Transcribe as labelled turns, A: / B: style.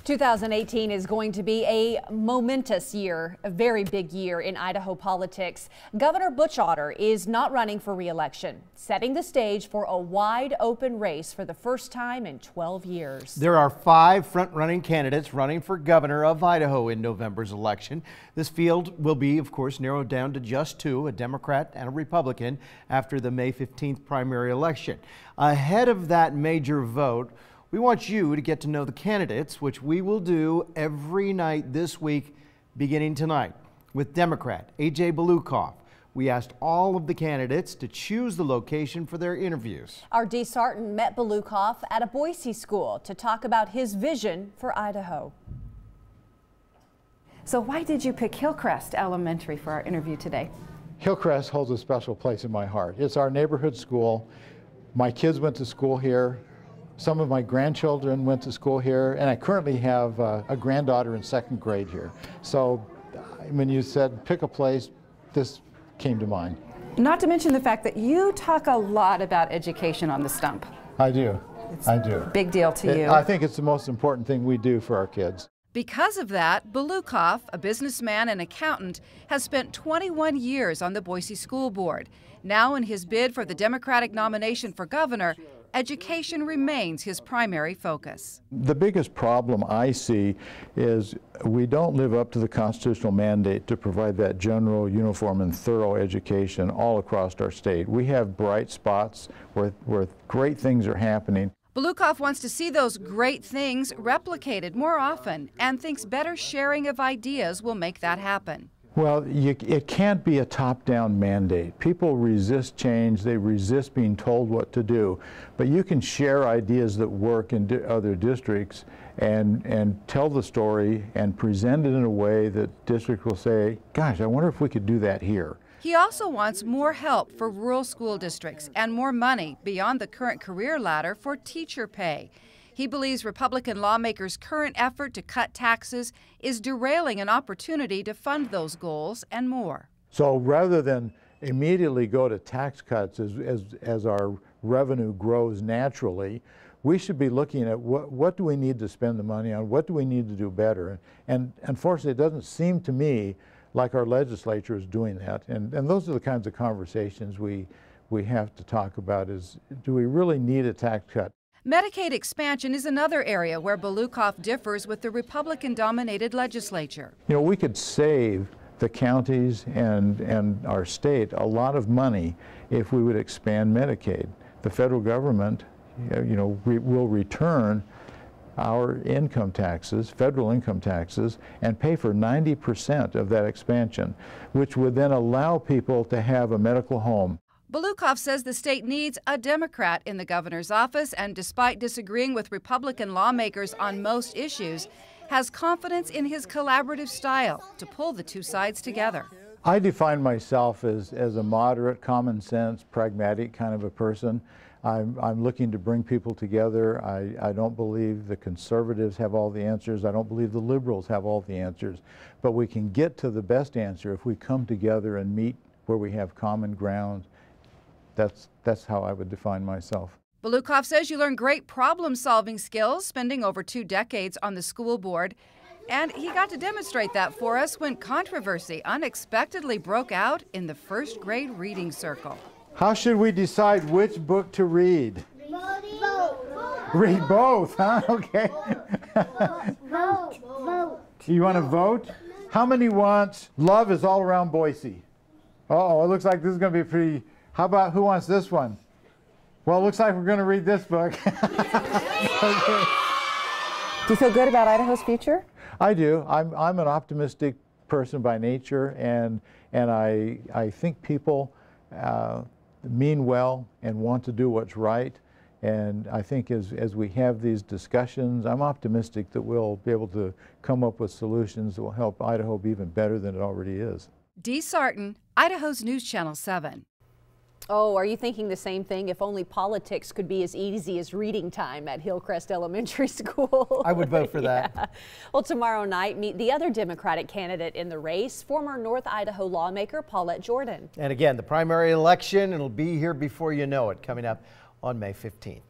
A: 2018 is going to be a momentous year, a very big year in Idaho politics. Governor Butch Otter is not running for re-election, setting the stage for a wide open race for the first time in 12 years.
B: There are 5 front-running candidates running for governor of Idaho in November's election. This field will be, of course, narrowed down to just 2, a Democrat and a Republican, after the May 15th primary election. Ahead of that major vote, we want you to get to know the candidates, which we will do every night this week, beginning tonight. With Democrat A.J. Balukoff, we asked all of the candidates to choose the location for their interviews.
A: Our Dee Sarton met Balukoff at a Boise school to talk about his vision for Idaho.
C: So why did you pick Hillcrest Elementary for our interview today?
D: Hillcrest holds a special place in my heart. It's our neighborhood school. My kids went to school here. Some of my grandchildren went to school here, and I currently have a granddaughter in 2nd grade here. So when you said pick a place, this came to mind.
C: Not to mention the fact that you talk a lot about education on the stump.
D: I do. I do.
C: Big deal to you.
D: I think it's the most important thing we do for our kids.
E: Because of that, Balukoff, a businessman and accountant, has spent 21 years on the Boise School Board. Now in his bid for the Democratic nomination for governor, education remains his primary focus.
D: The biggest problem I see is we don't live up to the constitutional mandate to provide that general, uniform, and thorough education all across our state. We have bright spots where great things are happening.
E: Balukoff wants to see those great things replicated more often and thinks better sharing of ideas will make that happen.
D: Well, it can't be a top-down mandate. People resist change. They resist being told what to do. But you can share ideas that work in other districts and tell the story and present it in a way that districts will say, gosh, I wonder if we could do that here.
E: He also wants more help for rural school districts and more money beyond the current career ladder for teacher pay. He believes Republican lawmakers' current effort to cut taxes is derailing an opportunity to fund those goals and more.
D: So rather than immediately go to tax cuts as our revenue grows naturally, we should be looking at what do we need to spend the money on, what do we need to do better. And unfortunately, it doesn't seem to me like our legislature is doing that. And those are the kinds of conversations we have to talk about is, do we really need a tax cut?
E: Medicaid expansion is another area where Balukoff differs with the Republican-dominated legislature.
D: You know, we could save the counties and our state a lot of money if we would expand Medicaid. The federal government, will return our income taxes, federal income taxes, and pay for 90% of that expansion, which would then allow people to have a medical home.
E: Balukoff says the state needs a Democrat in the governor's office and, despite disagreeing with Republican lawmakers on most issues, has confidence in his collaborative style to pull the two sides together.
D: I define myself as a moderate, common sense, pragmatic kind of a person. I'm looking to bring people together. I don't believe the conservatives have all the answers. I don't believe the liberals have all the answers. But we can get to the best answer if we come together and meet where we have common ground. That's how I would define myself.
E: Balukoff says you learn great problem-solving skills spending over 2 decades on the school board. And he got to demonstrate that for us when controversy unexpectedly broke out in the 1st grade reading circle.
D: How should we decide which book to read?
F: Vote.
D: Read both, huh? Okay.
F: Vote.
D: You want to vote? How many want Love is All Around Boise? Uh-oh, it looks like this is going to be pretty... How about who wants this one? Well, it looks like we're going to read this book.
C: Okay. Do you feel good about Idaho's future?
D: I do. I'm an optimistic person by nature, and I think people mean well and want to do what's right. And I think as we have these discussions, I'm optimistic that we'll be able to come up with solutions that will help Idaho be even better than it already is.
E: Dee Sarton, Idaho's News Channel 7.
A: Oh, are you thinking the same thing? If only politics could be as easy as reading time at Hillcrest Elementary School.
B: I would vote for that.
A: Yeah. Well, tomorrow night, meet the other Democratic candidate in the race, former North Idaho lawmaker Paulette Jordan.
B: And again, the primary election, it'll be here before you know it, coming up on May 15th.